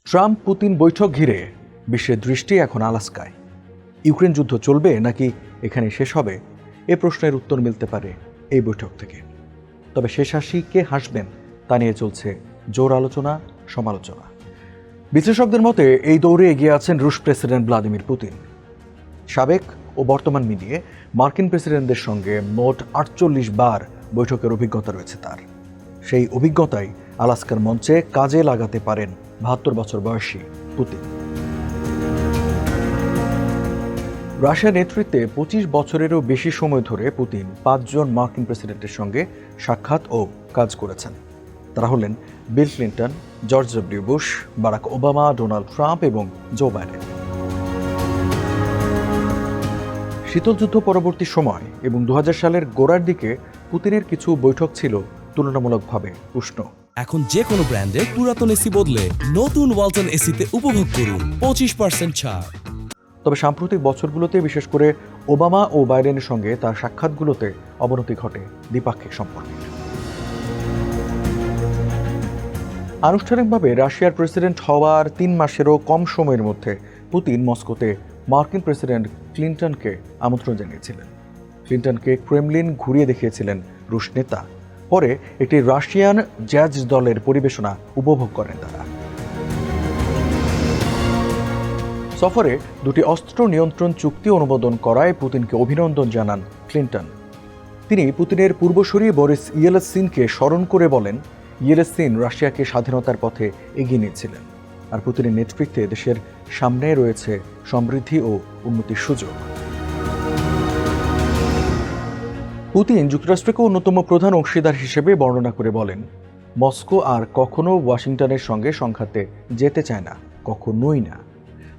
Trump Putin বৈঠক ঘিরে বিশ্বের দৃষ্টি এখন আলাস্কায়। ইউক্রেন যুদ্ধ চলবে নাকি এখানে শেষ হবে, এ প্রশ্নের উত্তর মিলতে পারে এই বৈঠক থেকে। তবে শেষ হাসি কে হাসবেন তা নিয়ে চলছে জোর আলোচনা, সমালোচনা। বিশ্লেষকদের মতে এই দৌড়ে এগিয়ে আছেন রুশ প্রেসিডেন্ট ভ্লাদিমির পুতিন। সাবেক ও বর্তমান মিলিয়ে মার্কিন প্রেসিডেন্টদের সঙ্গে মোট 48 বার বৈঠকের অভিজ্ঞতা রয়েছে তার। সেই অভিজ্ঞতাই আলাস্কার মঞ্চে কাজে লাগাতে পারেন 72 বছর বয়সী পুতিন। রাশিয়ার নেতৃত্বে 25 বছরেরও বেশি সময় ধরে পুতিন 5 জন মার্কিন প্রেসিডেন্টের সঙ্গে সাক্ষাৎ ও কাজ করেছেন। তারা হলেন Bill Clinton, George W Bush, Barack Obama, Donald Trump এবং জো বাইডেন। শীতল যুদ্ধ পরবর্তী সময় এবং 2000 সালের গোড়ার দিকে পুতিনের কিছু বৈঠক ছিল তুলনামূলকভাবে উষ্ণ। এখন যে কোনো ব্র্যান্ডের পুরাতন এসি বদলে নতুন ওয়ালটন এসিতে উপভোগ করুন 25% ছাড়। তবে সাম্প্রতিক বছরগুলোতে বিশেষ করে ওবামা ও বাইডেনের সঙ্গে তার সাক্ষাৎগুলোতে অবনতি ঘটে দ্বিপাক্ষিক সম্পর্কে। আনুষ্ঠানিকভাবে রাশিয়ার প্রেসিডেন্ট হওয়ার 3 মাসেরও কম সময়ের মধ্যে পুতিন মস্কোতে মার্কিন প্রেসিডেন্ট ক্লিন্টনকে আমন্ত্রণ জানিয়েছিলেন। ক্লিন্টনকে ক্রেমলিন ঘুরিয়ে দেখিয়েছিলেন রুশ নেতা। পরে একটি রাশিয়ান জ্যাজ দলের পরিবেশনা উপভোগ করেন তারা। সফরে 2টি অস্ত্র নিয়ন্ত্রণ চুক্তি অনুমোদন করায় পুতিনকে অভিনন্দন জানান ক্লিন্টন। তিনি পুতিনের পূর্বসূরি বরিস ইয়েলসিনকে স্মরণ করে বলেন, ইয়েলসিন রাশিয়াকে স্বাধীনতার পথে এগিয়ে নিয়েছিলেন, আর পুতিনের নেতৃত্বে দেশের সামনে রয়েছে সমৃদ্ধি ও উন্নতির সুযোগ। পুতিন যুক্তরাষ্ট্রকে অন্যতম প্রধান অংশীদার হিসেবে বর্ণনা করে বলেন, মস্কো আর কখনো ওয়াশিংটনের সঙ্গে সংঘাতে যেতে চায় না, কখনোই না।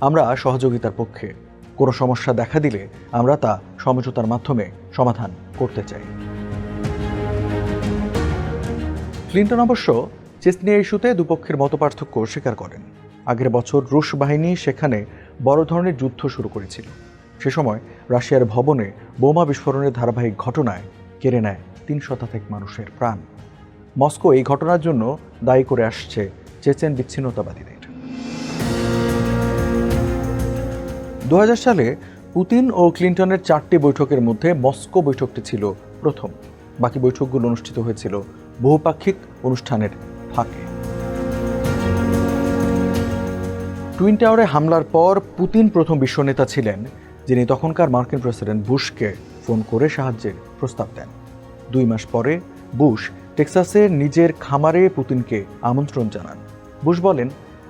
আমরা সহযোগিতার পক্ষে। কোনো সমস্যা দেখা দিলে আমরা তা সমঝোতার মাধ্যমে সমাধান করতে চাই। ক্লিন্টন অবশ্য চেচনিয়া ইস্যুতে দুপক্ষের মতপার্থক্য স্বীকার করেন। আগের বছর রুশ বাহিনী সেখানে বড় ধরনের যুদ্ধ শুরু করেছিল। সে সময় রাশিয়ার ভবনে বোমা বিস্ফোরণের ধারাবাহিক ঘটনায় কেড়ে নেয় 3 শতাধিক মানুষের প্রাণ। মস্কো এই ঘটনার জন্য দায়ী করে আসছে চেচেন বিচ্ছিন্নতাবাদীদের। 2000 সালে পুতিন ও ক্লিন্টনের 4টি বৈঠকের মধ্যে মস্কো বৈঠকটি ছিল প্রথম। বাকি বৈঠকগুলো অনুষ্ঠিত হয়েছিল বহুপাক্ষিক অনুষ্ঠানের ফাঁকে। টুইন টাওয়ারে হামলার পর পুতিন প্রথম বিশ্বনেতা ছিলেন যিনি তখনকার মার্কিন প্রেসিডেন্ট বুশকে ফোন করে সাহায্যের প্রস্তাব দেন। 2 মাস পরে বুশ টেক্সাসে নিজের খামারে পুতিনকে আমন্ত্রণ জানান। বুশ বলেন,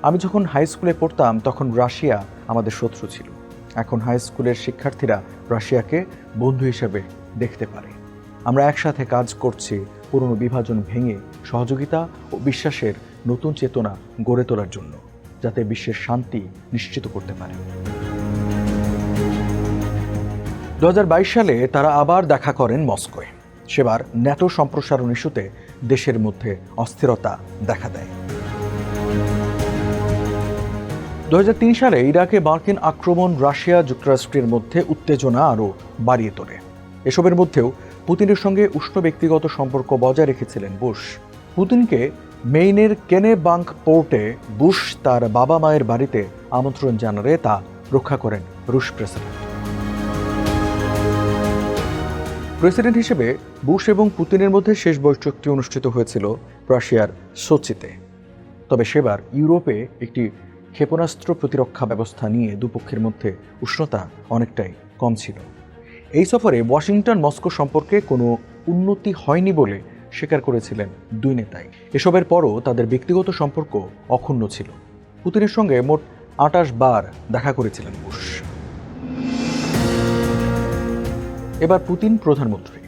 আমি যখন হাই স্কুলে পড়তাম তখন রাশিয়া আমাদের শত্রু ছিল। এখন হাই স্কুলের শিক্ষার্থীরা রাশিয়াকে বন্ধু হিসেবে দেখতে পারে। আমরা একসাথে কাজ করছি পুরনো বিভাজন ভেঙে সহযোগিতা ও বিশ্বাসের নতুন চেতনা গড়ে তোলার জন্য, যাতে বিশ্বের শান্তি নিশ্চিত করতে পারে। 2022 সালে তারা আবার দেখা করেন মস্কোয়। সেবার ন্যাটো সম্প্রসারণ ইস্যুতে দেশের মধ্যে অস্থিরতা দেখা দেয়। 2003 সালে ইরাকে মার্কিন আক্রমণ রাশিয়া যুক্তরাষ্ট্রের মধ্যে উত্তেজনা আরও বাড়িয়ে তোলে। এসবের মধ্যেও পুতিনের সঙ্গে উষ্ণ ব্যক্তিগত সম্পর্ক বজায় রেখেছিলেন বুশ। পুতিনকে মেইনের কেনেবাঙ্ক পোর্টে বুশ তার বাবা মায়ের বাড়িতে আমন্ত্রণ জানালে তা রক্ষা করেন রুশ প্রেসিডেন্ট হিসেবে বুশ এবং পুতিনের মধ্যে শেষ বৈঠকটি অনুষ্ঠিত হয়েছিল রাশিয়ার সোচিতে। তবে সেবার ইউরোপে একটি ক্ষেপণাস্ত্র প্রতিরক্ষা ব্যবস্থা নিয়ে দুপক্ষের মধ্যে উষ্ণতা অনেকটাই কম ছিল। এই সফরে ওয়াশিংটন মস্কো সম্পর্কে কোনো উন্নতি হয়নি বলে স্বীকার করেছিলেন 2 নেতাই। এসবের পরও তাদের ব্যক্তিগত সম্পর্ক অক্ষুণ্ণ ছিল। পুতিনের সঙ্গে মোট 28 বার দেখা করেছিলেন বুশ। এবার পুতিন প্রধানমন্ত্রী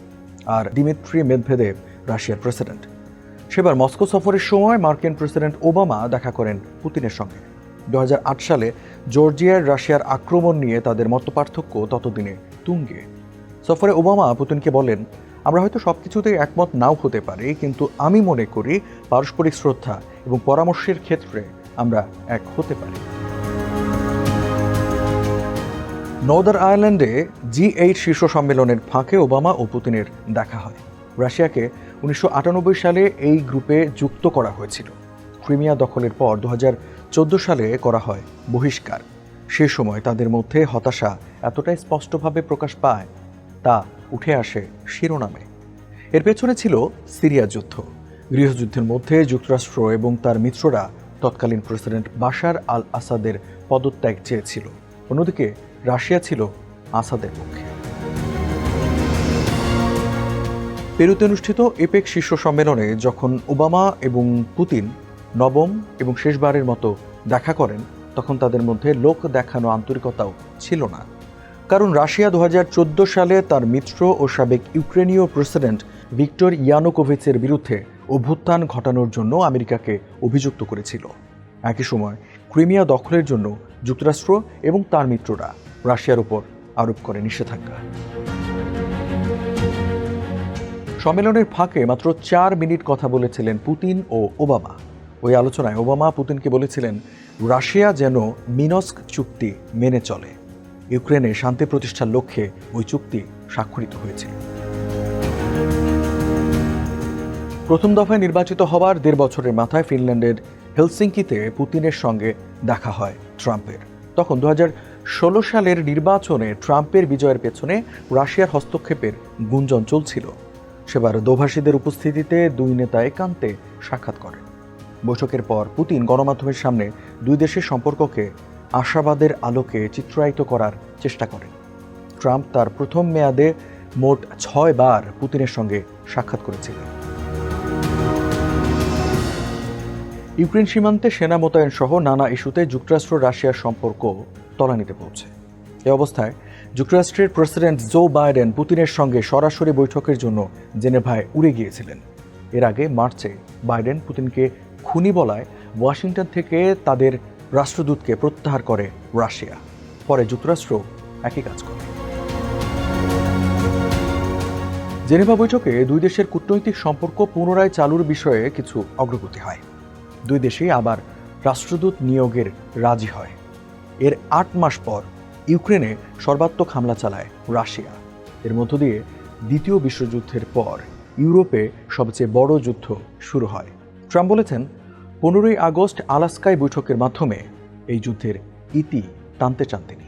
আর দিমিত্রি মেদভেদেভ রাশিয়ার প্রেসিডেন্ট। সেবার মস্কো সফরের সময় মার্কিন প্রেসিডেন্ট ওবামা দেখা করেন পুতিনের সঙ্গে। 2008 সালে জর্জিয়ার রাশিয়ার আক্রমণ নিয়ে তাদের মতপার্থক্য ততদিনে তুঙ্গে। সফরে ওবামা পুতিনকে বলেন, আমরা হয়তো সবকিছুতেই একমত নাও হতে পারি, কিন্তু আমি মনে করি পারস্পরিক শ্রদ্ধা এবং পরামর্শের ক্ষেত্রে আমরা এক হতে পারি। নর্দার্ন আয়ারল্যান্ডে G8 শীর্ষ সম্মেলনের ফাঁকে ওবামা ও পুতিনের দেখা হয়। রাশিয়াকে 1998 সালে এই গ্রুপে যুক্ত করা হয়েছিল। ক্রিমিয়া দখলের পর 2014 সালে করা হয় বহিষ্কার। সে সময় তাদের মধ্যে হতাশা এতটাই স্পষ্টভাবে প্রকাশ পায় তা উঠে আসে শিরোনামে। এর পেছনে ছিল সিরিয়া যুদ্ধ। গৃহযুদ্ধের মধ্যে যুক্তরাষ্ট্র এবং তার মিত্ররা তৎকালীন প্রেসিডেন্ট বাশার আল আসাদের পদত্যাগ চেয়েছিল। অন্যদিকে রাশিয়া ছিল আসাদের পক্ষে। পেরুতে অনুষ্ঠিত এপেক শীর্ষ সম্মেলনে যখন ওবামা এবং পুতিন নবম এবং শেষবারের মতো দেখা করেন, তখন তাদের মধ্যে লোক দেখানো আন্তরিকতাও ছিল না। কারণ রাশিয়া 2014 সালে তার মিত্র ও সাবেক ইউক্রেনীয় প্রেসিডেন্ট ভিক্টর ইয়ানুকোভিচের বিরুদ্ধে অভ্যুত্থান ঘটানোর জন্য আমেরিকাকে অভিযুক্ত করেছিল। একই সময় ক্রিমিয়া দখলের জন্য যুক্তরাষ্ট্র এবং তার মিত্ররা রাশিয়ার উপর আরোপ করে নিষেধাজ্ঞা। সম্মেলনের ফাঁকে মাত্র 4 মিনিট কথা বলেছিলেন পুতিন ও ওবামা। ওই আলোচনায় ওবামা পুতিনকে বলেছিলেন রাশিয়া যেন মিনস্ক চুক্তি মেনে চলে। ইউক্রেনে শান্তি প্রতিষ্ঠার লক্ষ্যে ওই চুক্তি স্বাক্ষরিত হয়েছে। প্রথম দফায় নির্বাচিত হওয়ার 1.5 বছরের মাথায় ফিনল্যান্ডের হেলসিঙ্কিতে পুতিনের সঙ্গে দেখা হয় ট্রাম্পের। তখন 2016 সালের নির্বাচনে ট্রাম্পের বিজয়ের পেছনে রাশিয়ার হস্তক্ষেপের গুঞ্জন চলছিল। সেবার দোভাষীদের উপস্থিতিতে দুই নেতা একান্তে সাক্ষাৎ করেন। বৈঠকের পর পুতিন গণমাধ্যমের সামনে দুই দেশের সম্পর্ককে আশাবাদের আলোকে চিত্রায়িত করার চেষ্টা করেন। ট্রাম্প তার প্রথম মেয়াদে মোট 6 বার পুতিনের সঙ্গে সাক্ষাৎ করেছিলেন। ইউক্রেন সীমান্তে সেনা মোতায়েন সহ নানা ইস্যুতে যুক্তরাষ্ট্র রাশিয়ার সম্পর্ক তলানিতে পৌঁছে। এ অবস্থায় যুক্তরাষ্ট্রের প্রেসিডেন্ট জো বাইডেন পুতিনের সঙ্গে সরাসরি বৈঠকের জন্য জেনেভায় উড়ে গিয়েছিলেন। এর আগে মার্চে বাইডেন পুতিনকে খুনি বলায় ওয়াশিংটন থেকে তাদের রাষ্ট্রদূতকে প্রত্যাহার করে রাশিয়া। পরে যুক্তরাষ্ট্র একই কাজ করে। জেনেভা বৈঠকে দুই দেশের কূটনৈতিক সম্পর্ক পুনরায় চালুর বিষয়ে কিছু অগ্রগতি হয়। দুই দেশই আবার রাষ্ট্রদূত নিয়োগের রাজি হয়। এর 8 মাস পর ইউক্রেনে সর্বাত্মক হামলা চালায় রাশিয়া। এর মধ্য দিয়ে দ্বিতীয় বিশ্বযুদ্ধের পর ইউরোপে সবচেয়ে বড় যুদ্ধ শুরু হয়। ট্রাম্প বলেছেন 15ই আগস্ট আলাস্কায় বৈঠকের মাধ্যমে এই যুদ্ধের ইতি টানতে চান তিনি।